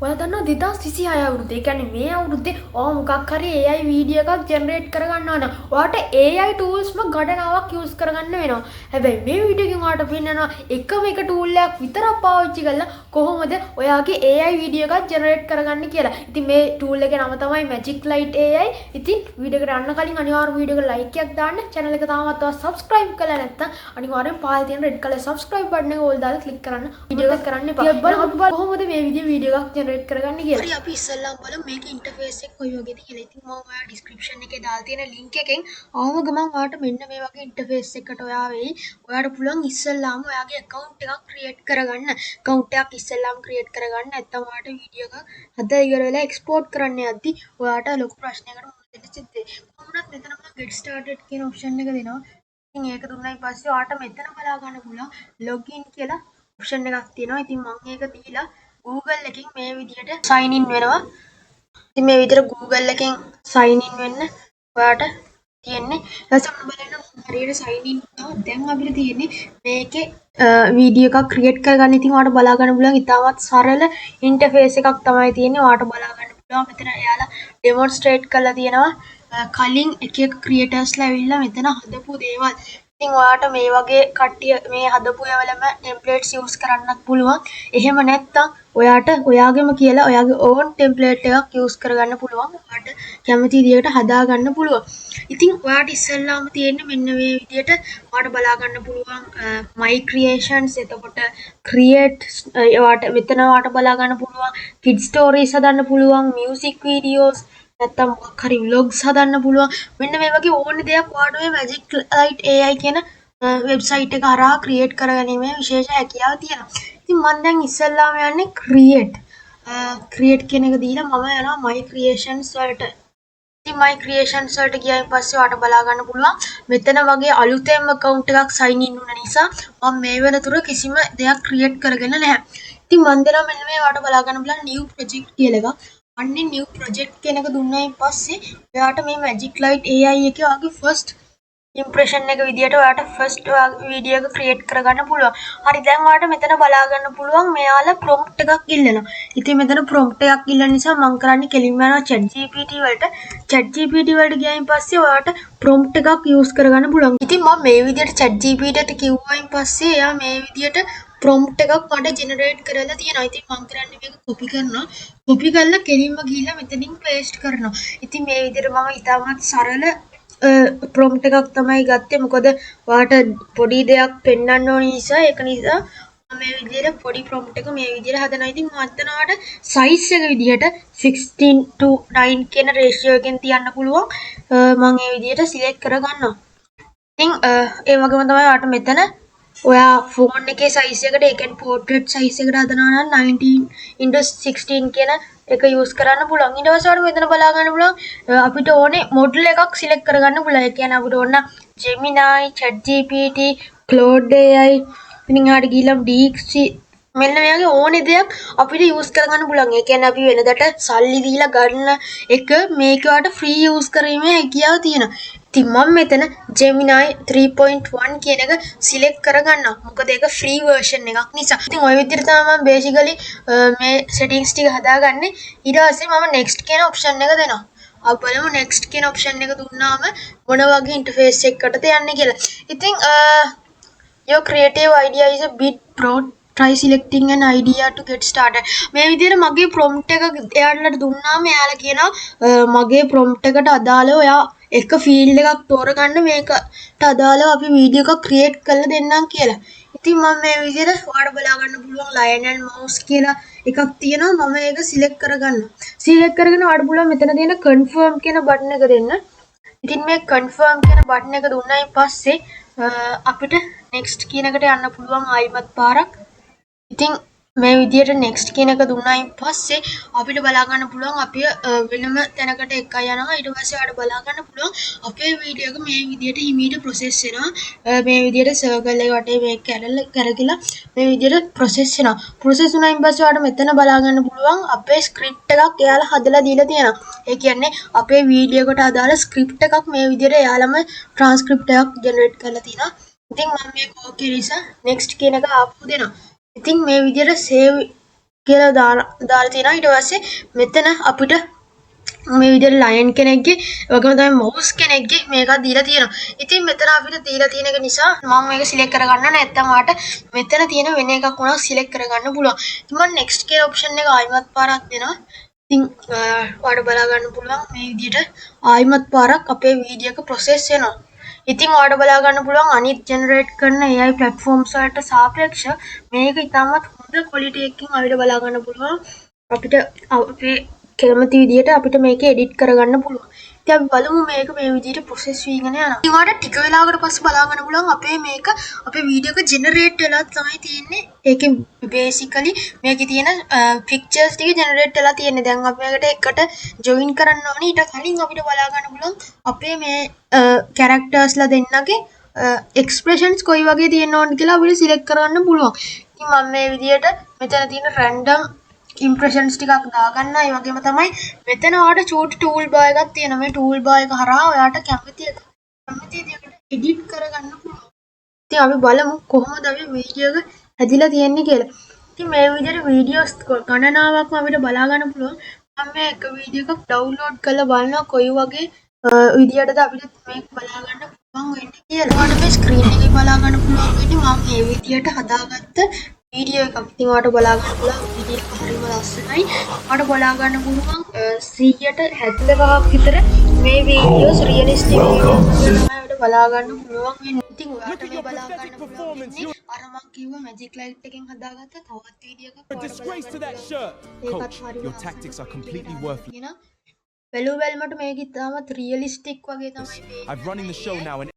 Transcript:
ඔයා දන්නවා 2026 අවුරුද්දේ. ඒ කියන්නේ මේ අවුරුද්දේ ඔයා මොකක් හරි AI වීඩියෝ එකක් ජෙනරේට් කරගන්නවා නම් ඔයාට AI tools ම ගණනාවක් යූස් කරගන්න වෙනවා. හැබැයි මේ වීඩියෝ එකෙන් ඔයාට පෙන්නනවා එකම එක tool එකක් විතරක් පාවිච්චි කරලා කොහොමද ඔයාගේ AI වීඩියෝ එකක් ජෙනරේට් කරගන්නේ කියලා. ඉතින් මේ tool එකේ නම තමයි Magic Light AI. ඉතින් වීඩියෝ එකට යන්න කලින් අනිවාර්යයෙන් වීඩියෝ එකට like එකක් දාන්න. channel එක තාමත් ඔයා subscribe කරලා නැත්නම් අනිවාර්යෙන් පහළ තියෙන red color subscribe button එක ඕල් දාලා click කරන්න. වීඩියෝ එක කරන්න එපා. බලමු කොහොමද මේ වීඩියෝ එකක් ජෙනරේට් කරගන්න කියලා. හරි අපි ඉස්සෙල්ලාම බලමු මේකේ ඉන්ටර්ෆේස් එක කොයි වගේද කියලා. ඉතින් මම ඔයා ඩිස්ක්‍රිප්ෂන් එකේ දාලා තියෙන link එකෙන් ආව ගමන් ඔයාට මෙන්න මේ වගේ ඉන්ටර්ෆේස් එකකට ඔයා වෙයි. ඔයාට පුළුවන් ඉස්සෙල්ලාම ඔයාගේ account එකක් create කරගන්න. account එකක් ඉස්සෙල්ලාම create කරගන්න. නැත්නම් ඔයාට වීඩියෝ එකක් හදලා ඉවර වෙලා export කරන්න යද්දි ඔයාට ලොකු ප්‍රශ්නයකට මුහුණ දෙන්න සිද්ධ වෙයි. කොහොමවත් මෙතන මම get started කියන option එක දෙනවා. ඉතින් ඒක දුන්නායින් පස්සේ ඔයාට මෙතන බලා ගන්න පුළුවන් login කියලා option එකක් තියෙනවා. ඉතින් මම ඒක දීලා Google එකෙන් මේ විදිහට sign in වෙනවා. ඉතින් මේ විදිහට Google එකෙන් sign in වෙන්න ඔයාට තියෙන්නේ. ඊට බලන්න හරියට sign in වුණා. දැන් අපිට තියෙන්නේ මේකේ වීඩියෝ එකක් create කරගන්න. ඉතින් ඔයාට බලා ගන්න පුළුවන් ඉතාමත් සරල interface එකක් තමයි තියෙන්නේ. ඔයාට බලා ගන්න පුළුවන් මෙතන එයාලා demonstrate කරලා තියෙනවා. කලින් එක එක creatorsලා ඇවිල්ලා මෙතන හදපු දේවල්. ඉතින් ඔයාට මේ වගේ කට්ටිය මේ හදපු ඒවලම ටෙම්ප්ලේට්ස් යූස් කරන්නත් පුළුවන්. එහෙම නැත්නම් ඔයාට ඔයාගෙම කියලා ඔයාගේ ඕන් ටෙම්ප්ලේට් එකක් යූස් කරගන්න පුළුවන්. ඔයාට කැමති විදිහට හදා ගන්න පුළුවන්. ඉතින් ඔයාට ඉස්සෙල්ලාම තියෙන්නේ මෙන්න මේ විදිහට ඔයාට බලා ගන්න පුළුවන් my creations එතකොට create ඔයාට මෙතන ඔයාට බලා ගන්න පුළුවන් kid stories හදන්න පුළුවන් music videos නැත්තම් මොකක් හරි vlogs හදන්න පුළුවන්. මෙන්න මේ වගේ ඕන දෙයක් ඔයාට ඔය Magic Light AI කියන වෙබ්සයිට් එක හරහා ක්‍රියේට් කරගැනීමේ විශේෂ හැකියාව තියෙනවා. ඉතින් මම දැන් ඉස්සෙල්ලාම යන්නේ create කියන එක දීලා මම යනවා my creations වලට. ඉතින් my creations වලට ගියායින් පස්සේ ඔයාට බලා ගන්න පුළුවන් මෙතන වගේ අලුතෙන්ම account එකක් sign in වුණ නිසා මම මේ වෙනතුරු කිසිම දෙයක් create කරගෙන නැහැ. ඉතින් මම දෙනවා මෙන්න මේ ඔයාට බලා ගන්න පුළුවන් new project කියලා එකක්. අන්නේ new project කියන එක දුන්නායින් පස්සේ ඔයාට මේ Magic Light AI එකේ ඔයාගේ first impression එක විදියට ඔයාට first වීඩියෝ එක create කරගන්න පුළුවන්. හරි දැන් ඔයාට මෙතන බලා ගන්න පුළුවන් මෙයාලා prompt එකක් ඉල්ලනවා. ඉතින් මෙතන prompt එකක් ඉල්ලන නිසා මම කරන්නේ කෙලින්ම යනවා ChatGPT වලට. ChatGPT වලට ගියායින් පස්සේ ඔයාට prompt එකක් use කරගන්න පුළුවන්. ඉතින් මම මේ විදියට ChatGPT ට කිව්වයින් පස්සේ එයා මේ විදියට prompt එකක් මට generate කරලා තියෙනවා. ඉතින් මම කරන්නේ මේක copy කරනවා. copy කරලා කෙලින්ම ගිහිල්ලා මෙතනින් paste කරනවා. ඉතින් මේ විදිහට මම ඉතාමත් සරල prompt එකක් තමයි ගත්තේ. මොකද ඔයාට පොඩි දෙයක් පෙන්වන්න ඕන නිසා ඒක නිසා මම මේ විදිහට පොඩි prompt එක මේ විදිහට හදනවා. ඉතින් මම අතනවාට size එක විදිහට 16:9 කියන ratio එකෙන් තියන්න පුළුවන්. මම මේ විදිහට select කරගන්නවා. ඉතින් ඒ වගේම තමයි ඔයාට මෙතන ඔයා ෆෝන් එකේ size එකට ඒ කියන්නේ portrait size එකට හදනවා නම් 19:16 කියන එක use කරන්න පුළුවන්. ඊට පස්සේ ඔයාලට මෙතන බලා ගන්න පුළුවන් අපිට ඕනේ model එකක් select කරගන්න පුළුවන්. ඒ කියන්නේ අපිට ඕන Gemini, ChatGPT, Claude AI ඉතින් ආට ගිහලා DeepSeek මෙන්න මේ වගේ ඕනේ දෙයක් අපිට use කරගන්න පුළුවන්. ඒ කියන්නේ අපි වෙනදට සල්ලි දීලා ගන්න එක මේක ඔයාලට free use කිරීමේ හැකියාව තියෙනවා. ඉතින් මම මෙතන Gemini 3.1 කියන එක select කරගන්නවා. මොකද ඒක free version එකක් නිසා. ඉතින් ওই විදිහට තමයි මම basically මේ settings ටික හදාගන්නේ. ඊට පස්සේ මම next කියන option එක දෙනවා. අපි බලමු next කියන option එක දුන්නාම මොන වගේ interface එකකටද යන්නේ කියලා. ඉතින් your creative idea is a bit broad. Try selecting an idea to get started. මේ විදිහට මගේ prompt එක එයාලට දුන්නාම එයාලා කියනවා මගේ prompt එකට අදාළව ඔයා එක ෆීල්ඩ් එකක් තෝරගන්න මේකට අදාළව අපි වීඩියෝ එකක් ක්‍රියේට් කරලා දෙන්නම් කියලා. ඉතින් මම මේ විදිහට ඔයාලට බලා ගන්න පුළුවන් lion and mouse කියලා එකක් තියෙනවා. මම ඒක සිලෙක්ට් කරගන්නවා. සිලෙක්ට් කරගෙන ඔයාලට පුළුවන් මෙතන තියෙන confirm කියන බටන් එක දෙන්න. ඉතින් මේ confirm කියන බටන් එක දුන්නායින් පස්සේ අපිට next කියන එකට යන්න පුළුවන් ආයිමත් පාරක්. ඉතින් මේ විදිහට next කියන එක දුන්නායින් පස්සේ අපිට බලා ගන්න පුළුවන් අපි වෙනම තැනකට එකයි යනවා. ඊට පස්සේ ඔයාලට බලා ගන්න පුළුවන් අපේ වීඩියෝ එක මේ විදිහට ඉමීඩියට් process වෙනවා. මේ විදිහට circle එක වටේ මේක කරගිලා මේ විදිහට process වෙනවා. process වුණායින් පස්සේ ඔයාලට මෙතන බලා ගන්න පුළුවන් අපේ script එකක් එයාලා හදලා දීලා තියෙනවා. ඒ කියන්නේ අපේ වීඩියෝ එකට අදාළ script එකක් මේ විදිහට එයාලම transcript එකක් generate කරලා තියෙනවා. ඉතින් මම මේක okay නිසා next කියන එක ආපහු දෙනවා. ඉතින් මේ විදිහට save කියලා දාලා තියෙනවා. ඊට පස්සේ මෙතන අපිට මේ විදිහට ලයන් කෙනෙක්ගේ වගේම තමයි මවුස් කෙනෙක්ගේ මේකක් දීලා තියෙනවා. ඉතින් මෙතන අපිට දීලා තියෙන එක නිසා මම මේක සිලෙක්ට් කරගන්න නැත්නම් ආට මෙතන තියෙන වෙන එකක් වුණා සිලෙක්ට් කරගන්න පුළුවන්. ඉතින් මම නෙක්ස්ට් කියලා ඔප්ෂන් එක ආයිමත් පාරක් දෙනවා. ඉතින් ඔයාලට බලා ගන්න පුළුවන් මේ විදිහට ආයිමත් පාරක් අපේ වීඩියෝ එක ප්‍රොසෙස් වෙනවා. ඉතින් ඔයාලට බලා ගන්න පුළුවන් අනිත් ජෙනරේට් කරන AI platforms වලට සාපේක්ෂව මේක ඉතාමත් හොඳ quality එකකින් අපිට බලා ගන්න පුළුවන්. අපිට අපේ කැමති විදිහට අපිට මේක එඩිට් කරගන්න පුළුවන්. ඉතින් අපි බලමු මේක මේ විදිහට ප්‍රොසෙස් වීගෙන යනවා. ඉතින් ඔයාලට ටික වෙලාවකට පස්සේ බලා ගන්න පුළුවන් අපේ මේක අපේ වීඩියෝ එක ජෙනරේට් වෙලා තමයි තියෙන්නේ. ඒකේ බේසිකලි මේකේ තියෙන පික්චර්ස් ටික ජෙනරේට් වෙලා තියෙන්නේ. දැන් අපි මේකට එකට ජොයින් කරන්න ඕනේ. ඊට කලින් අපිට බලා ගන්න පුළුවන් අපේ මේ කැරක්ටර්ස්ලා දෙන්නගේ එක්ස්ප්‍රෙෂන්ස් කොයි වගේ තියෙන්න ඕනද කියලා අපිට සිලෙක්ට් කරගන්න පුළුවන්. ඉතින් මම මේ විදිහට මෙතන තියෙන රැන්ඩම් ඉම්ප්‍රෙෂන්ස් ටිකක් දාගන්න. ඒ වගේම තමයි මෙතන ඔයාලට චූට් ටූල් බාර් එකක් තියෙනවා. මේ ටූල් බාර් එක හරහා ඔයාලට කැමති විදිහකට එඩිට් කරගන්න පුළුවන්. ඉතින් අපි බලමු කොහොමද අපි වීඩියෝ එක හැදිලා තියෙන්නේ කියලා. ඉතින් මේ විදිහට වීඩියෝස් ගණනාවක්ම අපිට බලා ගන්න පුළුවන්. මම මේ එක වීඩියෝ එකක් ඩවුන්ලෝඩ් කරලා බලනවා කොයි වගේ විදිහටද අපිට මේක බලා ගන්න පුළුවන් වෙන්නේ කියලා. ඔයාලට මේ ස්ක්‍රීන් එකේ බලා ගන්න පුළුවන් වෙන්නේ මම මේ විදිහට හදාගත්ත වීඩියෝ එකක්. ඉතින් ඔයාලට බලා ගන්න පුළුවන් වීඩියෝ එක හරිම ලස්සනයි. ඔයාලට බලා ගන්න පුළුවන් 100ට 70ක් විතර මේ වීඩියෝස් රියලිස්ටික් වීඩියෝ තමයි ඔයාලට බලා ගන්න පුළුවන් වෙන්නේ. ඉතින් ඔයාලට මේ බලා ගන්න පුළුවන් වෙන්නේ අර මම කිව්ව මැජික් ලයිට් එකෙන් හදාගත්ත තවත් වීඩියෝ එකක් ඔයාලට බලා ගන්න පුළුවන්. Your tactics are completely worthless. බැලුව බැලමට මේක ඉතාමත් රියලිස්ටික් වගේ තමයි I'm running the show now and